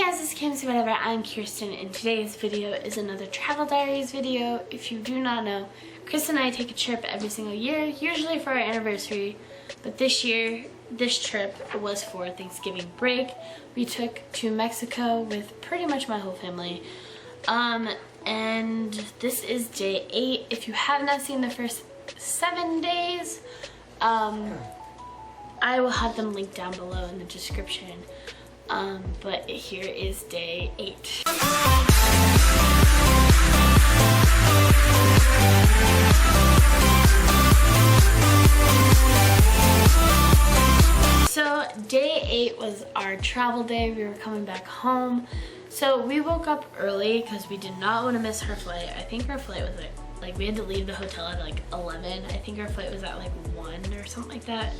guys, it's KMcers whatever. I'm Kirsten, and today's video is another travel diaries video. If you do not know, Chris and I take a trip every single year, usually for our anniversary, but this year, this trip was for Thanksgiving break. We took to Mexico with pretty much my whole family, and this is day 8. If you have not seen the first 7 days, I will have them linked down below in the description. But here is day 8. So day 8 was our travel day. We were coming back home. So we woke up early because we did not want to miss our flight. I think our flight was like we had to leave the hotel at like 11. I think our flight was at like 1 or something like that.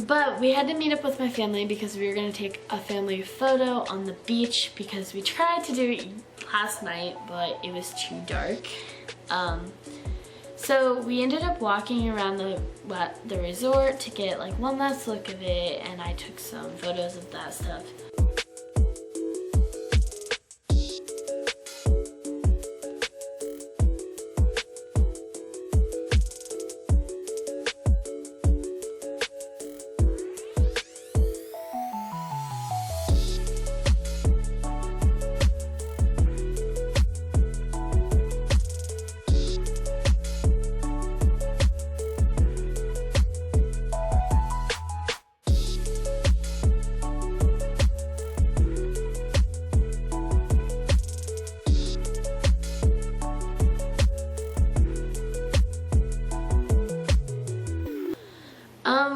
But we had to meet up with my family because we were going to take a family photo on the beach because we tried to do it last night, but it was too dark. So we ended up walking around the resort to get like one last look of it, and I took some photos of that stuff.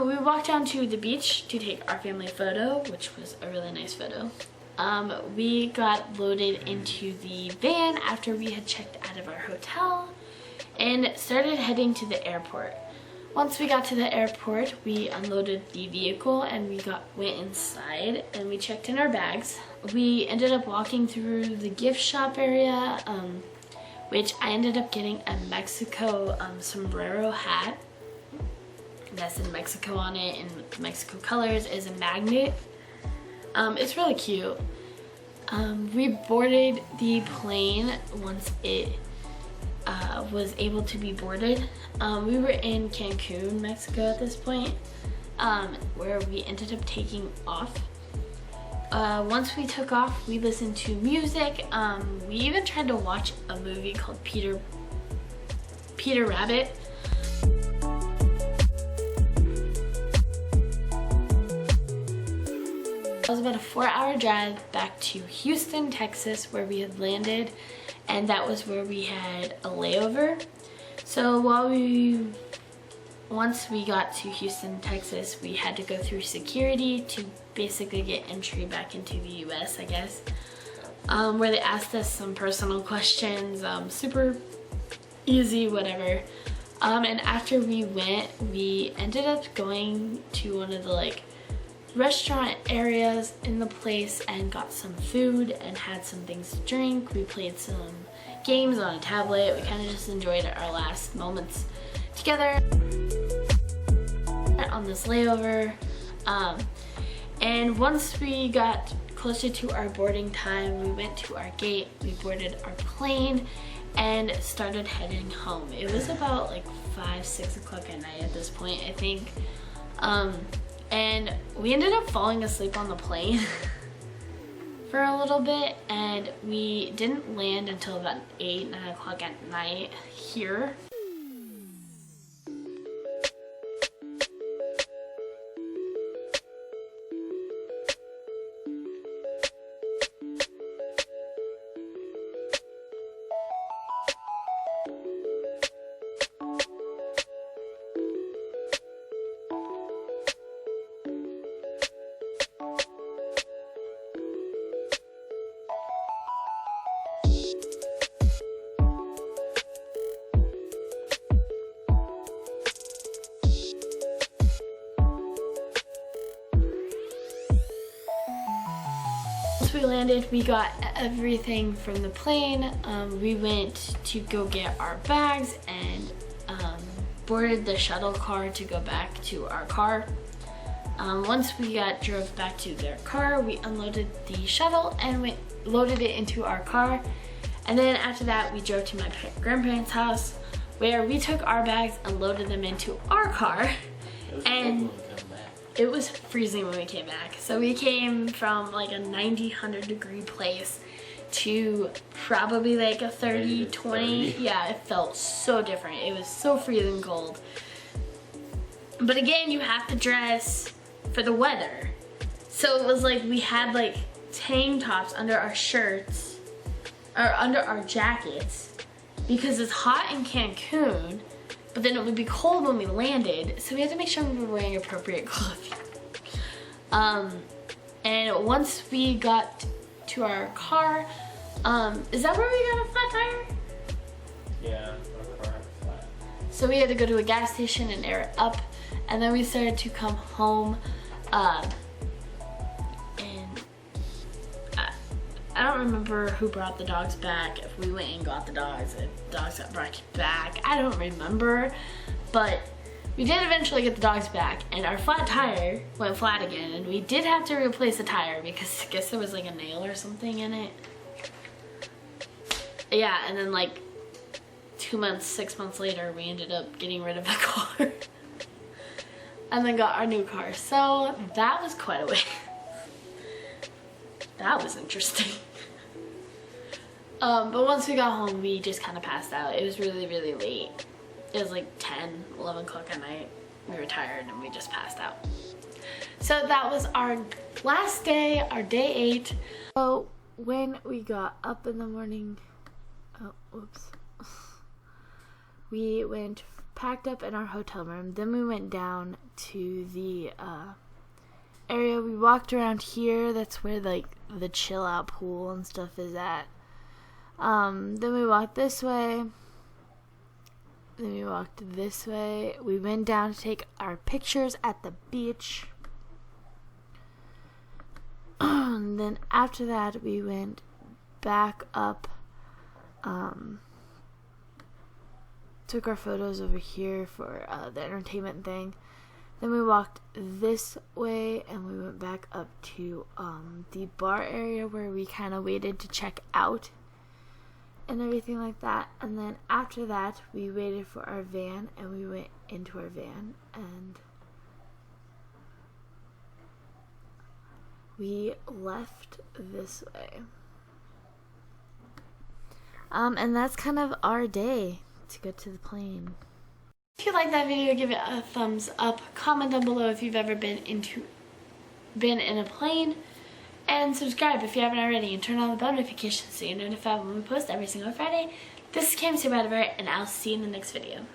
We walked down to the beach to take our family photo, which was a really nice photo. We got loaded into the van after we had checked out of our hotel and started heading to the airport. Once we got to the airport, we unloaded the vehicle and we went inside and we checked in our bags. We ended up walking through the gift shop area, which I ended up getting a Mexico sombrero hat. That's in Mexico on it, and Mexico colors, is a magnet. It's really cute. We boarded the plane once it was able to be boarded. We were in Cancun, Mexico at this point, where we ended up taking off. Once we took off, we listened to music. We even tried to watch a movie called Peter Rabbit. It was about a 4-hour drive back to Houston, Texas, where we had landed, and that was where we had a layover. So once we got to Houston, Texas, we had to go through security to basically get entry back into the US, I guess, where they asked us some personal questions, super easy, whatever. And after we went, we ended up going to one of the restaurant areas in the place and got some food and had some things to drink. We played some games on a tablet. We kind of just enjoyed our last moments together on this layover. And once we got closer to our boarding time, we went to our gate, we boarded our plane, and started heading home. It was about like 5-6 o'clock at night at this point, I think. And we ended up falling asleep on the plane for a little bit, and we didn't land until about 8-9 o'clock at night here. we landed, we got everything from the plane. We went to go get our bags and boarded the shuttle car to go back to our car. Once we drove back to their car, we unloaded the shuttle and we loaded it into our car. And then after that, we drove to my grandparents' house where we took our bags and loaded them into our car. And it was freezing when we came back. So we came from like a 90, 100 degree place to probably like a 30, 20. Yeah, it felt so different. It was so freezing cold. But again, you have to dress for the weather. So it was like we had like tank tops under our shirts or under our jackets because it's hot in Cancun, but then it would be cold when we landed. So we had to make sure we were wearing appropriate clothing. And once we got to our car, is that where we got a flat tire? Yeah, our car had a flat. So we had to go to a gas station and air it up, and then we started to come home. And I don't remember who brought the dogs back, if we went and got the dogs, if the dogs got brought back. I don't remember, but we did eventually get the dogs back, and our flat tire went flat again, and we did have to replace the tire because I guess there was like a nail or something in it. Yeah, and then like 2 months, 6 months later, we ended up getting rid of the car. And then got our new car. So that was quite a way. That was interesting. But once we got home, we just kind of passed out. It was really, really late. It was like 10, 11 o'clock at night. We were tired and we just passed out. So that was our last day, our day 8. So when we got up in the morning, we packed up in our hotel room. Then we went down to the area. We walked around here. That's where like the chill out pool and stuff is at. Then we walked this way. Then we walked this way. We went down to take our pictures at the beach. And then after that, we went back up. Took our photos over here for the entertainment thing. Then we walked this way and we went back up to the bar area where we kind of waited to check out and everything like that. And then after that, we waited for our van and we went into our van and we left this way. And that's kind of our day to go to the plane. If you like that video, give it a thumbs up. Comment down below if you've ever been in a plane, and subscribe if you haven't already, and turn on the bell notifications so you're notified when we post every single Friday. This is KMcers, and I'll see you in the next video.